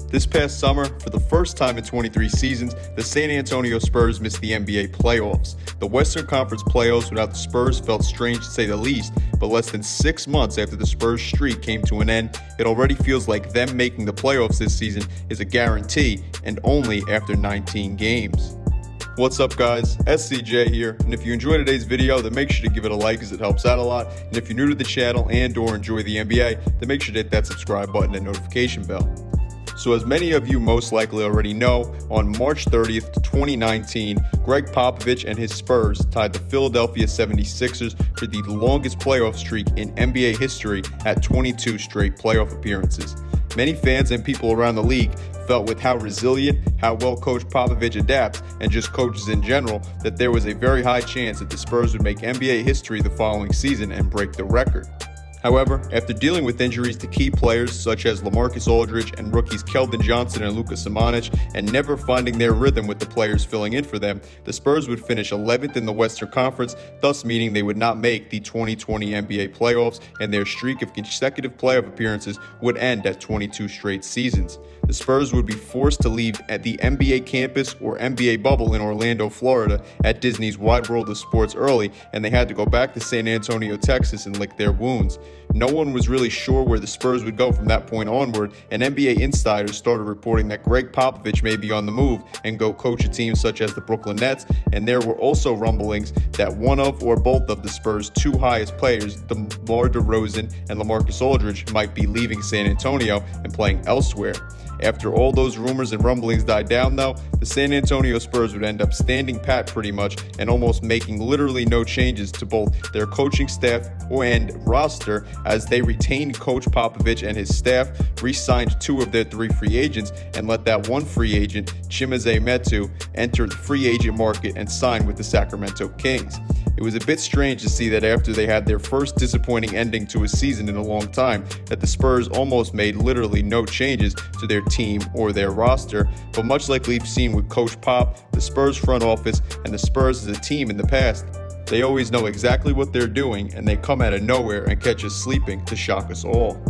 This past summer, for the first time in 23 seasons, the San Antonio Spurs missed the NBA playoffs. The Western Conference playoffs without the Spurs felt strange to say the least, but less than 6 months after the Spurs streak came to an end, it already feels like them making the playoffs this season is a guarantee, and only after 19 games. What's up guys, SCJ here, and if you enjoyed today's video then make sure to give it a like as it helps out a lot, and if you're new to the channel and or enjoy the NBA, then make sure to hit that subscribe button and notification bell. So as many of you most likely already know, on March 30th, 2019, Greg Popovich and his Spurs tied the Philadelphia 76ers for the longest playoff streak in NBA history at 22 straight playoff appearances. Many fans and people around the league felt with how resilient, how well coached Popovich adapts, and just coaches in general, that there was a very high chance that the Spurs would make NBA history the following season and break the record. However, after dealing with injuries to key players such as LaMarcus Aldridge and rookies Keldon Johnson and Luka Samanic, and never finding their rhythm with the players filling in for them, the Spurs would finish 11th in the Western Conference, thus meaning they would not make the 2020 NBA playoffs, and their streak of consecutive playoff appearances would end at 22 straight seasons. The Spurs would be forced to leave at the NBA campus or NBA bubble in Orlando, Florida at Disney's Wide World of Sports early, and they had to go back to San Antonio, Texas and lick their wounds. No one was really sure where the Spurs would go from that point onward, and NBA insiders started reporting that Greg Popovich may be on the move and go coach a team such as the Brooklyn Nets, and there were also rumblings that one of or both of the Spurs' two highest players, DeMar DeRozan and LaMarcus Aldridge, might be leaving San Antonio and playing elsewhere. After all those rumors and rumblings died down though, the San Antonio Spurs would end up standing pat pretty much and almost making literally no changes to both their coaching staff and roster, as they retained Coach Popovich and his staff, re-signed 2 of their 3 free agents, and let that one free agent, Chimezie Metu, enter the free agent market and sign with the Sacramento Kings. It was a bit strange to see that after they had their first disappointing ending to a season in a long time, that the Spurs almost made literally no changes to their team or their roster, but much like we've seen with Coach Pop, the Spurs front office, and the Spurs as a team in the past, they always know exactly what they're doing, and they come out of nowhere and catch us sleeping to shock us all.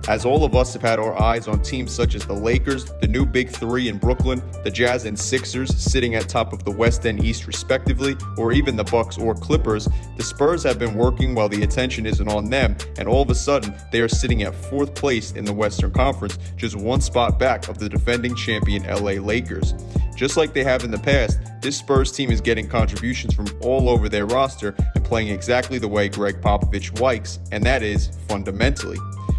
As all of us have had our eyes on teams such as the Lakers, the new Big Three in Brooklyn, the Jazz and Sixers sitting at top of the West and East respectively, or even the Bucks or Clippers, the Spurs have been working while the attention isn't on them, and all of a sudden they are sitting at 4th place in the Western Conference, just 1 spot back of the defending champion LA Lakers. Just like they have in the past, this Spurs team is getting contributions from all over their roster and playing exactly the way Greg Popovich likes, and that is fundamentally.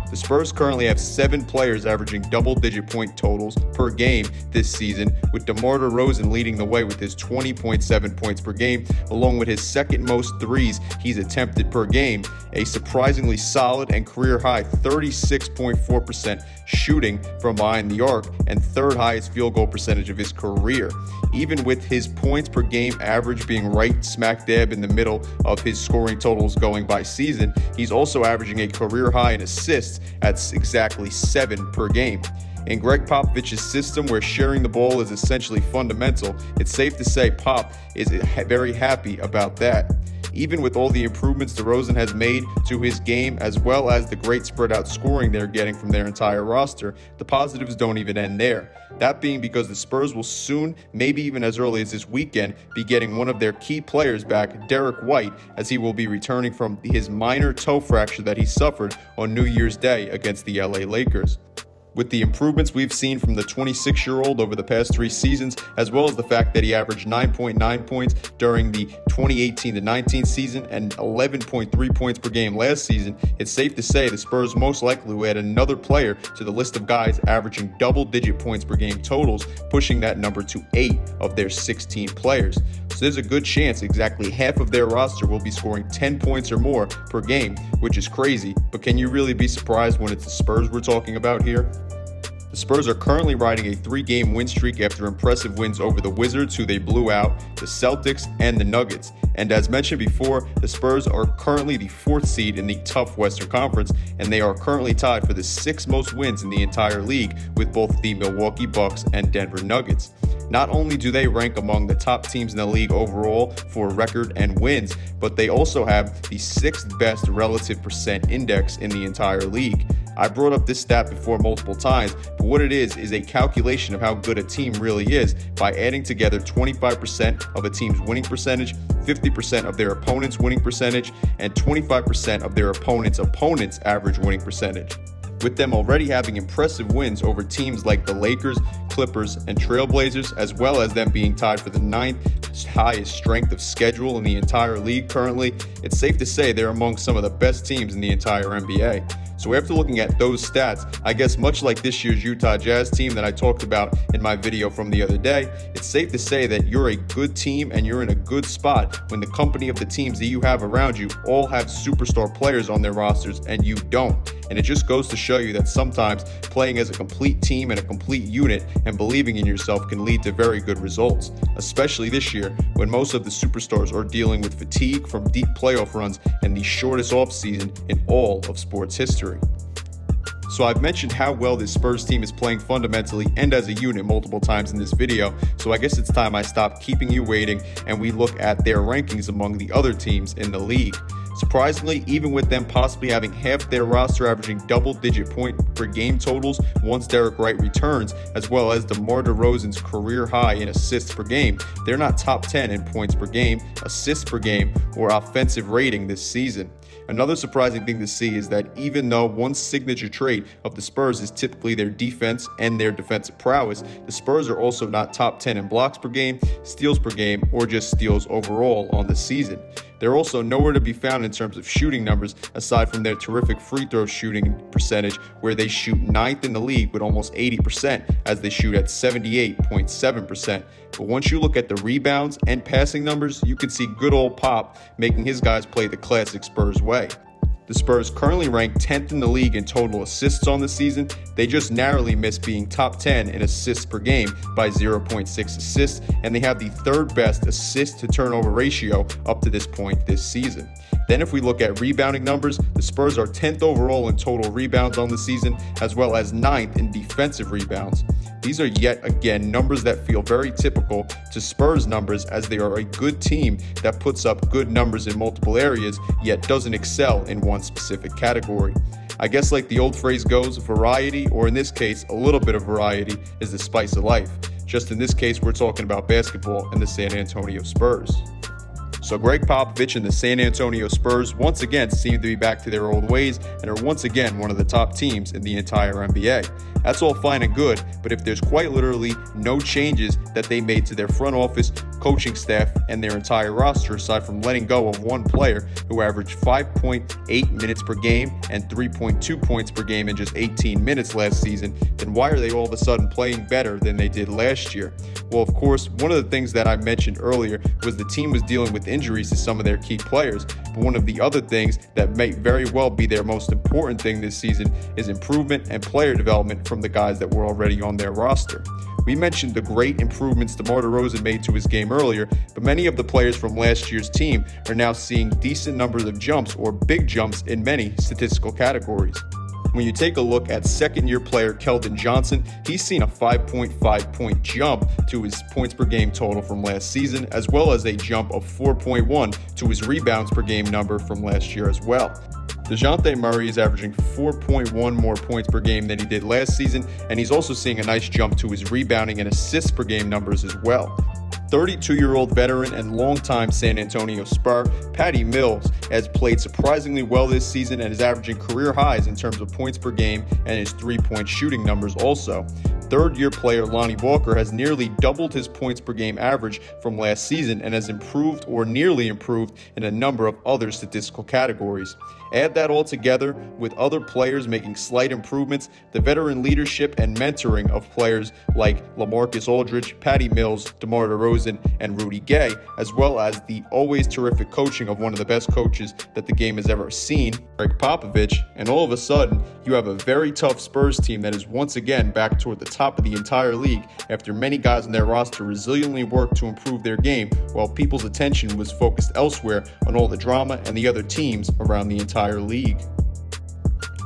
The Spurs currently have 7 players averaging double-digit point totals per game this season, with DeMar DeRozan leading the way with his 20.7 points per game, along with his second most threes he's attempted per game, a surprisingly solid and career-high 36.4% shooting from behind the arc, and 3rd highest field goal percentage of his career. Even with his points per game average being right smack dab in the middle of his scoring totals going by season, he's also averaging a career high in assists at exactly 7 per game. In Greg Popovich's system, where sharing the ball is essentially fundamental, it's safe to say Pop is very happy about that. Even with all the improvements DeRozan has made to his game, as well as the great spread out scoring they're getting from their entire roster, the positives don't even end there. That being because the Spurs will soon, maybe even as early as this weekend, be getting one of their key players back, Derek White, as he will be returning from his minor toe fracture that he suffered on New Year's Day against the LA Lakers. With the improvements we've seen from the 26-year-old over the past 3 seasons, as well as the fact that he averaged 9.9 points during the 2018-19 season and 11.3 points per game last season, it's safe to say the Spurs most likely will add another player to the list of guys averaging double-digit points per game totals, pushing that number to 8 of their 16 players. So there's a good chance exactly half of their roster will be scoring 10 points or more per game, which is crazy, but can you really be surprised when it's the Spurs we're talking about here? The Spurs are currently riding a 3-game win streak after impressive wins over the Wizards, who they blew out, the Celtics, and the Nuggets. And as mentioned before, the Spurs are currently the 4th seed in the tough Western Conference, and they are currently tied for the 6th most wins in the entire league with both the Milwaukee Bucks and Denver Nuggets. Not only do they rank among the top teams in the league overall for record and wins, but they also have the 6th best relative percent index in the entire league. I brought up this stat before multiple times, but what it is a calculation of how good a team really is by adding together 25% of a team's winning percentage, 50% of their opponent's winning percentage, and 25% of their opponent's average winning percentage. With them already having impressive wins over teams like the Lakers, Clippers, and Trailblazers, as well as them being tied for the 9th highest strength of schedule in the entire league currently, it's safe to say they're among some of the best teams in the entire NBA. So after looking at those stats, I guess much like this year's Utah Jazz team that I talked about in my video from the other day, it's safe to say that you're a good team and you're in a good spot when the company of the teams that you have around you all have superstar players on their rosters and you don't. And it just goes to show you that sometimes playing as a complete team and a complete unit and believing in yourself can lead to very good results, especially this year when most of the superstars are dealing with fatigue from deep playoff runs and the shortest offseason in all of sports history. So I've mentioned how well this Spurs team is playing fundamentally and as a unit multiple times in this video, so I guess it's time I stop keeping you waiting and we look at their rankings among the other teams in the league. Surprisingly, even with them possibly having half their roster averaging double-digit point per game totals once Derek White returns, as well as DeMar DeRozan's career high in assists per game, they're not top 10 in points per game, assists per game, or offensive rating this season. Another surprising thing to see is that even though one signature trait of the Spurs is typically their defense and their defensive prowess, the Spurs are also not top 10 in blocks per game, steals per game, or just steals overall on the season. They're also nowhere to be found in terms of shooting numbers aside from their terrific free throw shooting percentage, where they shoot 9th in the league with almost 80% as they shoot at 78.7%. But once you look at the rebounds and passing numbers, you can see good old Pop making his guys play the classic Spurs way. The Spurs currently rank 10th in the league in total assists on the season. They just narrowly missed being top 10 in assists per game by 0.6 assists, and they have the 3rd best assist to turnover ratio up to this point this season. Then if we look at rebounding numbers, the Spurs are 10th overall in total rebounds on the season, as well as 9th in defensive rebounds. These are yet again numbers that feel very typical to Spurs numbers, as they are a good team that puts up good numbers in multiple areas, yet doesn't excel in one specific category. I guess like the old phrase goes, variety, or in this case, a little bit of variety, is the spice of life. Just in this case, we're talking about basketball and the San Antonio Spurs. So Greg Popovich and the San Antonio Spurs once again seem to be back to their old ways and are once again one of the top teams in the entire NBA. That's all fine and good, but if there's quite literally no changes that they made to their front office, coaching staff, and their entire roster aside from letting go of one player who averaged 5.8 minutes per game and 3.2 points per game in just 18 minutes last season, then why are they all of a sudden playing better than they did last year? Well, of course, one of the things that I mentioned earlier was the team was dealing with injuries to some of their key players, but one of the other things that may very well be their most important thing this season is improvement and player development from the guys that were already on their roster. We mentioned the great improvements DeMar DeRozan made to his game earlier, but many of the players from last year's team are now seeing decent numbers of jumps or big jumps in many statistical categories. When you take a look at second-year player Keldon Johnson, he's seen a 5.5 point jump to his points per game total from last season, as well as a jump of 4.1 to his rebounds per game number from last year as well. DeJounte Murray is averaging 4.1 more points per game than he did last season, and he's also seeing a nice jump to his rebounding and assists per game numbers as well. 32-year-old veteran and longtime San Antonio Spur, Patty Mills, has played surprisingly well this season and is averaging career highs in terms of points per game and his three-point shooting numbers also. Third-year player Lonnie Walker has nearly doubled his points per game average from last season and has improved or nearly improved in a number of other statistical categories. Add that all together with other players making slight improvements, the veteran leadership and mentoring of players like LaMarcus Aldridge, Patty Mills, DeMar DeRozan, and Rudy Gay, as well as the always terrific coaching of one of the best coaches that the game has ever seen, Greg Popovich, and all of a sudden, you have a very tough Spurs team that is once again back toward the top of the entire league after many guys on their roster resiliently worked to improve their game while people's attention was focused elsewhere on all the drama and the other teams around the entire league.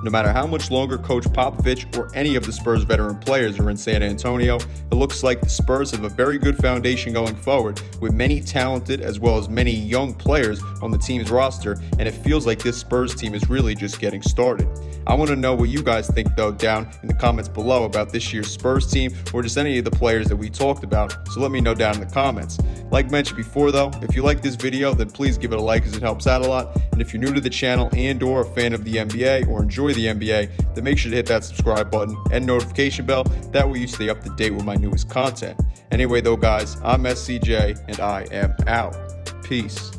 No matter how much longer Coach Popovich or any of the Spurs veteran players are in San Antonio, it looks like the Spurs have a very good foundation going forward with many talented as well as many young players on the team's roster, and it feels like this Spurs team is really just getting started. I want to know what you guys think though down in the comments below about this year's Spurs team or just any of the players that we talked about, so let me know down in the comments. Like mentioned before though, if you like this video then please give it a like as it helps out a lot, and if you're new to the channel and or a fan of the NBA or enjoy the NBA, then make sure to hit that subscribe button and notification bell, that way you stay up to date with my newest content. Anyway though guys, I'm SCJ and I am out. Peace.